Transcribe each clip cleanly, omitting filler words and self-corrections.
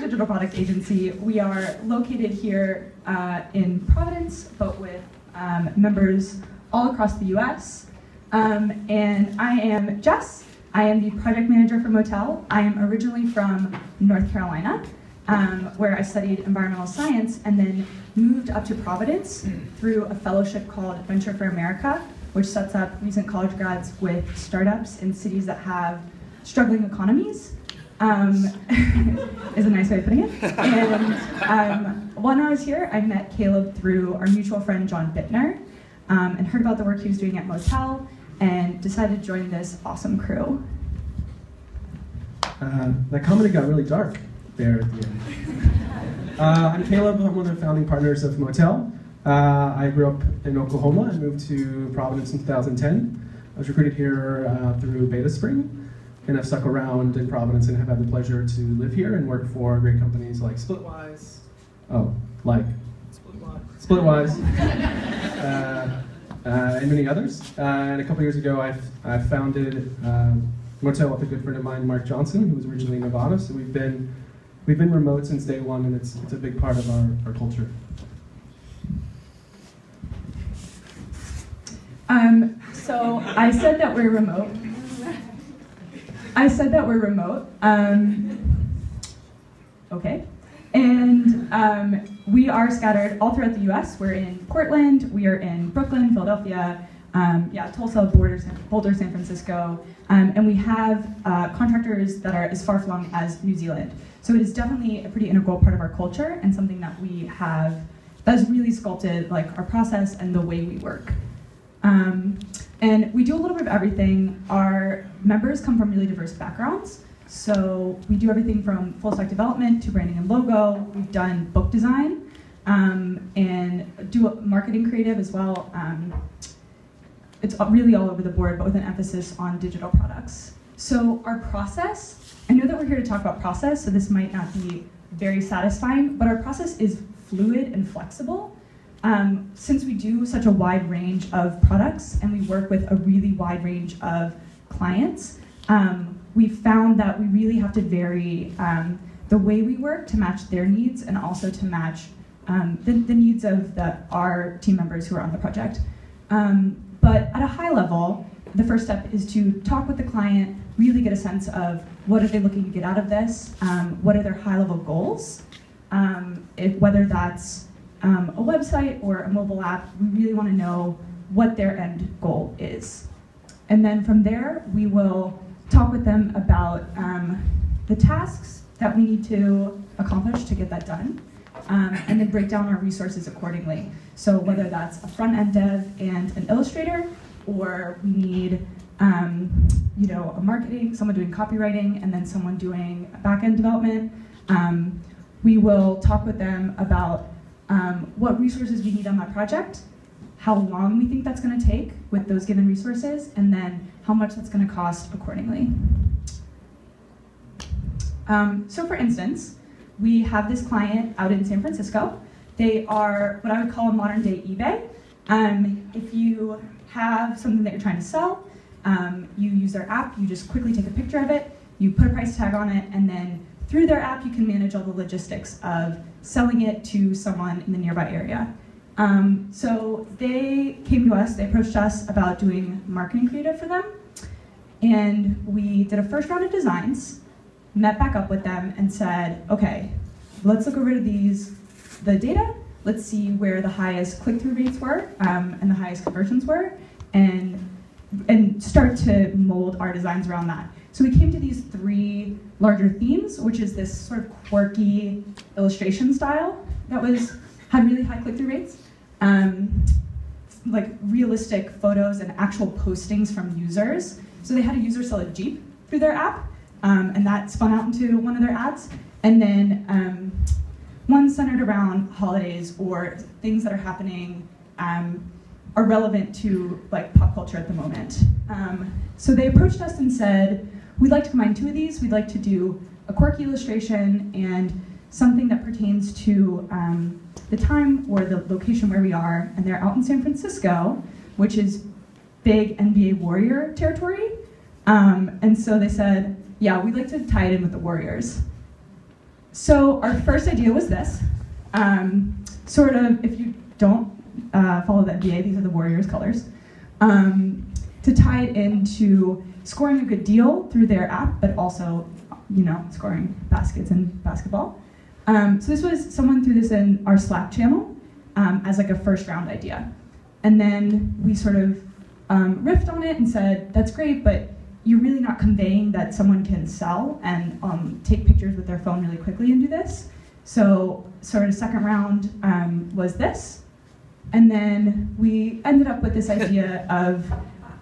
digital product agency. We are located here in Providence, but with members all across the US. And I am Jess. I am the project manager for Motel. I am originally from North Carolina, where I studied environmental science and then moved up to Providence through a fellowship called Venture for America, which sets up recent college grads with startups in cities that have struggling economies. Is a nice way of putting it. And when I was here, I met Caleb through our mutual friend John Bittner, and heard about the work he was doing at Motel, and decided to join this awesome crew. That comedy got really dark there at the end. I'm Caleb. I'm one of the founding partners of Motel. I grew up in Oklahoma and moved to Providence in 2010. I was recruited here through Beta Spring. And I've stuck around in Providence and have had the pleasure to live here and work for great companies like Splitwise. Oh, like Splitwise, and many others. And a couple years ago, I founded Motel with a good friend of mine, Mark Johnson, who was originally in Nevada. So we've been remote since day one, and it's a big part of our culture. So I said that we're remote. Okay. And we are scattered all throughout the US. We're in Portland, we are in Brooklyn, Philadelphia, Tulsa, Boulder, San Francisco, and we have contractors that are as far flung as New Zealand. So it is definitely a pretty integral part of our culture and something that we have that's really sculpted like our process and the way we work. And we do a little bit of everything. Our members come from really diverse backgrounds. So we do everything from full stack development to branding and logo. We've done book design and do marketing creative as well. It's really all over the board, but with an emphasis on digital products. So our process, I know that we're here to talk about process, so this might not be very satisfying, but our process is fluid and flexible. Since we do such a wide range of products and we work with a really wide range of clients, we found that we really have to vary the way we work to match their needs and also to match the needs of our team members who are on the project. But at a high level, the first step is to talk with the client, really get a sense of what are they looking to get out of this, what are their high-level goals, whether that's a website or a mobile app, we really want to know what their end goal is. And then from there, we will talk with them about the tasks that we need to accomplish to get that done, and then break down our resources accordingly. So whether that's a front-end dev and an illustrator, or we need a marketing, someone doing copywriting, and then someone doing back-end development, we will talk with them about what resources we need on that project, how long we think that's going to take with those given resources, and then how much that's going to cost accordingly. So for instance, we have this client out in San Francisco. They are what I would call a modern day eBay. If you have something that you're trying to sell, you use their app, you just quickly take a picture of it, you put a price tag on it, and then through their app, you can manage all the logistics of selling it to someone in the nearby area. So they came to us, they approached us about doing marketing creative for them. And we did a first round of designs, met back up with them and said, okay, let's look over the data, let's see where the highest click-through rates were and the highest conversions were, and start to mold our designs around that. So we came to these three larger themes, which is this sort of quirky illustration style that had really high click-through rates, like realistic photos and actual postings from users. So they had a user sell a Jeep through their app, and that spun out into one of their ads. And then one centered around holidays or things that are happening are relevant to like pop culture at the moment. So they approached us and said, we'd like to combine two of these. We'd like to do a quirky illustration and something that pertains to the time or the location where we are. And they're out in San Francisco, which is big NBA Warrior territory. And so they said, yeah, we'd like to tie it in with the Warriors. So our first idea was this. Sort of, if you don't follow the NBA, these are the Warriors colors. To tie it into scoring a good deal through their app, but also, scoring baskets in basketball. So this was, someone threw this in our Slack channel as like a first round idea. And then we sort of riffed on it and said, that's great, but you're really not conveying that someone can sell and take pictures with their phone really quickly and do this. So sort of second round was this. And then we ended up with this idea of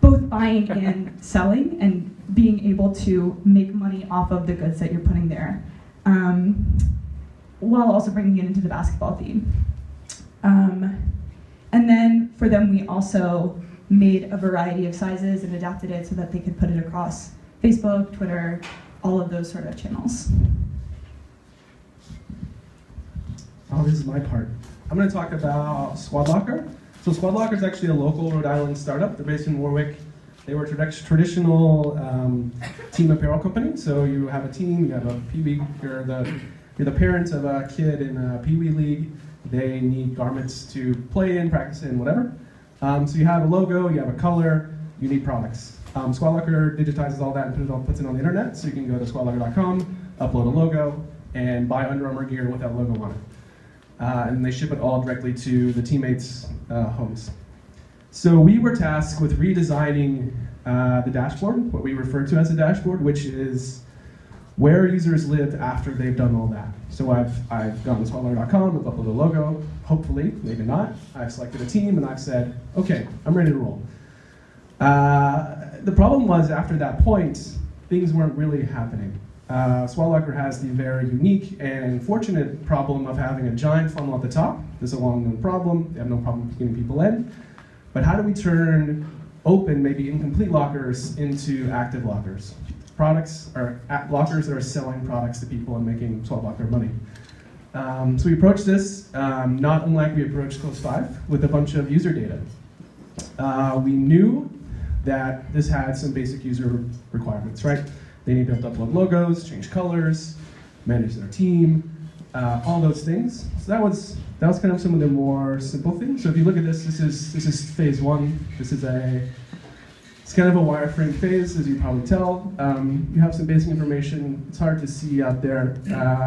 both buying and selling and being able to make money off of the goods that you're putting there, while also bringing it into the basketball theme. And then for them, we also made a variety of sizes and adapted it so that they could put it across Facebook, Twitter, all of those sort of channels. Oh, this is my part. I'm going to talk about Squad Locker. So Squad Locker is actually a local Rhode Island startup. They're based in Warwick. They were a traditional team apparel company. So you have a team, you have a pee-wee, you're the parents of a kid in a pee-wee league. They need garments to play in, practice in, whatever. So you have a logo, you have a color, you need products. Squad Locker digitizes all that and puts it on the internet. So you can go to squadlocker.com, upload a logo, and buy Under Armour gear with that logo on it. And they ship it all directly to the teammates' homes. So we were tasked with redesigning the dashboard, what we refer to as a dashboard, which is where users lived after they've done all that. So I've gone to squadlocker.com, I've uploaded a logo, hopefully, maybe not. I've selected a team and I've said, okay, I'm ready to roll. The problem was after that point, things weren't really happening. Squad Locker has the very unique and fortunate problem of having a giant funnel at the top. There's a long-known problem. They have no problem getting people in. But how do we turn open, maybe incomplete lockers into active lockers? Lockers that are selling products to people and making Squad Locker money. So we approached this not unlike we approached Close 5 with a bunch of user data. We knew that this had some basic user requirements, right? They need to be able to upload logos, change colors, manage their team, all those things. So that was kind of some of the more simple things. So if you look at this is phase 1. It's kind of a wireframe phase, as you probably tell. You have some basic information. It's hard to see out there,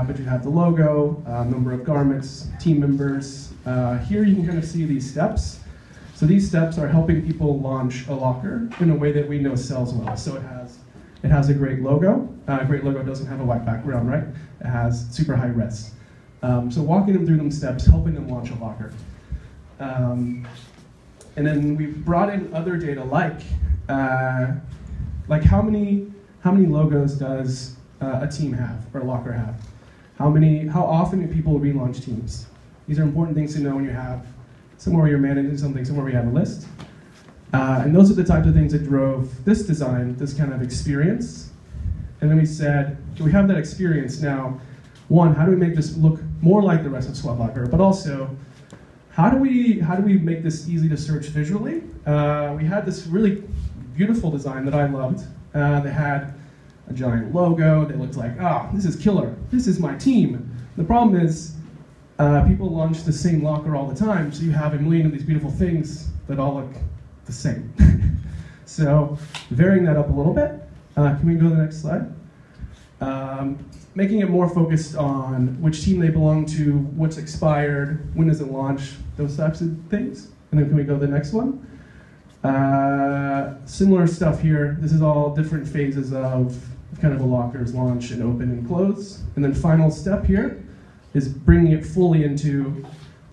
but you have the logo, number of garments, team members. Here you can kind of see these steps. So these steps are helping people launch a locker in a way that we know sells well. So it has a great logo. A great logo doesn't have a white background, right? It has super high res. So walking them through them steps, helping them launch a locker. And then we brought in other data like how many logos does a team have or a locker have? How often do people relaunch teams? These are important things to know when you have somewhere where you're managing something, somewhere where you have a list. And those are the types of things that drove this design, this kind of experience. And then we said, okay, we have that experience now. One, how do we make this look more like the rest of Squad Locker? But also, how do we make this easy to search visually? We had this really beautiful design that I loved. They had a giant logo that looked like, this is killer. This is my team. The problem is, people launch the same locker all the time, so you have a million of these beautiful things that all look the same. So varying that up a little bit. Can we go to the next slide? Making it more focused on which team they belong to, what's expired, when does it launch, those types of things. And then can we go to the next one? Similar stuff here. This is all different phases of kind of a locker's launch and open and close. And then final step here is bringing it fully into,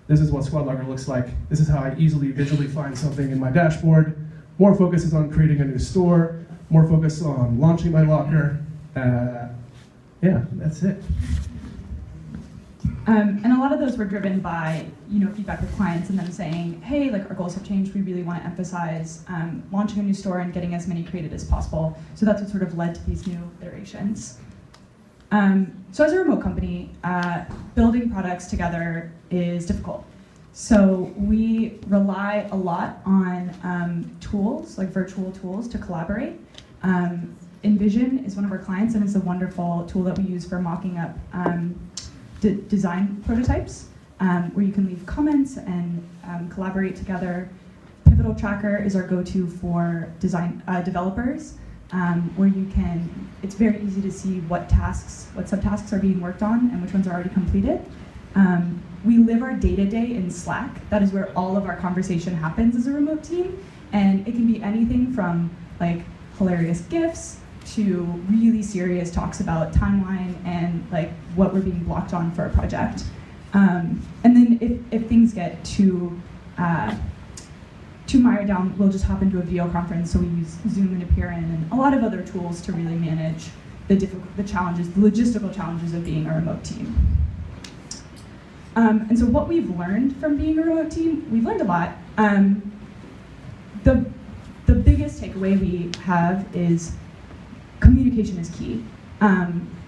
this is what Squad Locker looks like. This is how I easily visually find something in my dashboard. More focus is on creating a new store. More focus on launching my locker. Yeah, that's it. And a lot of those were driven by feedback with clients and them saying, hey, like our goals have changed. We really want to emphasize launching a new store and getting as many created as possible. So that's what sort of led to these new iterations. So as a remote company, building products together is difficult. So we rely a lot on tools, like virtual tools, to collaborate. Envision is one of our clients, and it's a wonderful tool that we use for mocking up design prototypes, where you can leave comments and collaborate together. Pivotal Tracker is our go-to for design developers, where it's very easy to see what subtasks are being worked on and which ones are already completed. We live our day-to-day in Slack. That is where all of our conversation happens as a remote team, and it can be anything from like hilarious GIFs to really serious talks about timeline and like what we're being blocked on for a project. And then if things get too mired down, we'll just hop into a video conference. So we use Zoom and Appearin and a lot of other tools to really manage the challenges, the logistical challenges of being a remote team. And so what we've learned from being a remote team, we've learned a lot. The biggest takeaway we have is communication is key.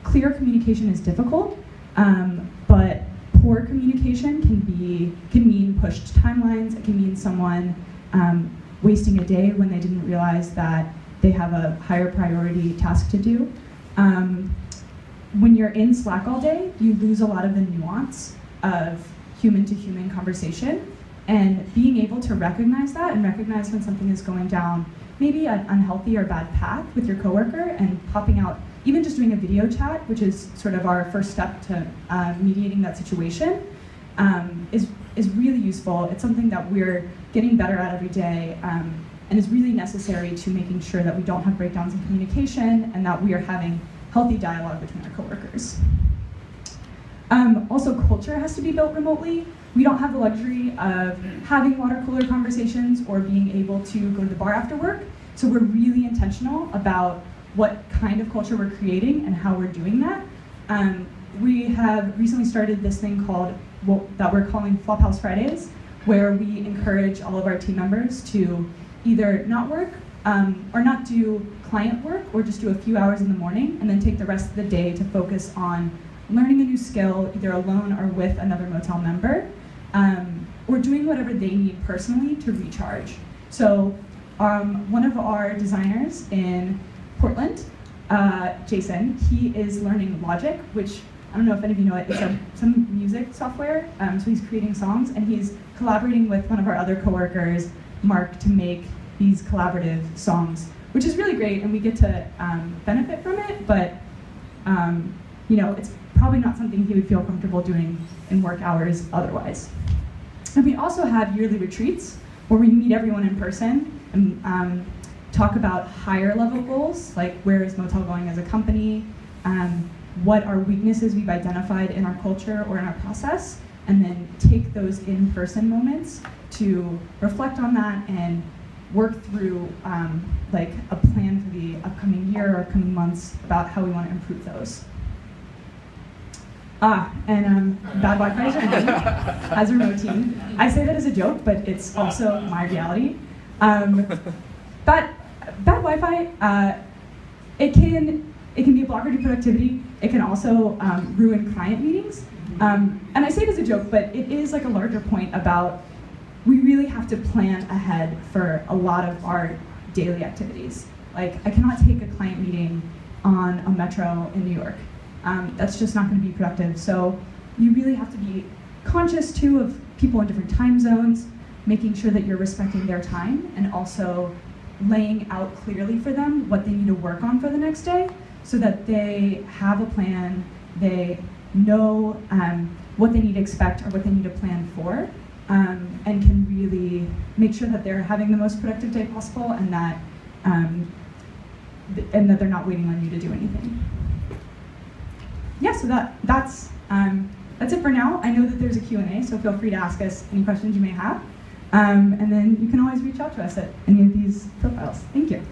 Clear communication is difficult, but poor communication can mean pushed timelines. It can mean someone wasting a day when they didn't realize that they have a higher priority task to do. When you're in Slack all day, you lose a lot of the nuance of human-to-human conversation, and being able to recognize that and recognize when something is going down maybe an unhealthy or bad path with your coworker and popping out, even just doing a video chat, which is sort of our first step to mediating that situation, is really useful. It's something that we're getting better at every day, and is really necessary to making sure that we don't have breakdowns in communication and that we are having healthy dialogue between our coworkers. Also, culture has to be built remotely. We don't have the luxury of having water cooler conversations or being able to go to the bar after work. So we're really intentional about what kind of culture we're creating and how we're doing that. We have recently started this thing that we're calling Flophouse Fridays, where we encourage all of our team members to either not work or not do client work, or just do a few hours in the morning and then take the rest of the day to focus on learning a new skill, either alone or with another Motel member, or doing whatever they need personally to recharge. So one of our designers in Portland, Jason, he is learning Logic, which I don't know if any of you know it, it's some music software, so he's creating songs, and he's collaborating with one of our other coworkers, Mark, to make these collaborative songs, which is really great, and we get to benefit from it, but it's probably not something he would feel comfortable doing in work hours otherwise. And we also have yearly retreats where we meet everyone in person and talk about higher level goals, like where is Motel going as a company, what are weaknesses we've identified in our culture or in our process, and then take those in-person moments to reflect on that and work through like a plan for the upcoming year or upcoming months about how we want to improve those. And bad Wi-Fi is our name as a remote team. I say that as a joke, but it's also my reality. Bad Wi-Fi, it can be a blocker to productivity. It can also ruin client meetings. And I say it as a joke, but it is like a larger point about we really have to plan ahead for a lot of our daily activities. Like, I cannot take a client meeting on a metro in New York. That's just not going to be productive. So you really have to be conscious too of people in different time zones, making sure that you're respecting their time, and also laying out clearly for them what they need to work on for the next day so that they have a plan, they know what they need to expect or what they need to plan for, and can really make sure that they're having the most productive day possible, and that they're not waiting on you to do anything. Yeah, so that's it for now. I know that there's a Q&A, so feel free to ask us any questions you may have. And then you can always reach out to us at any of these profiles. Thank you.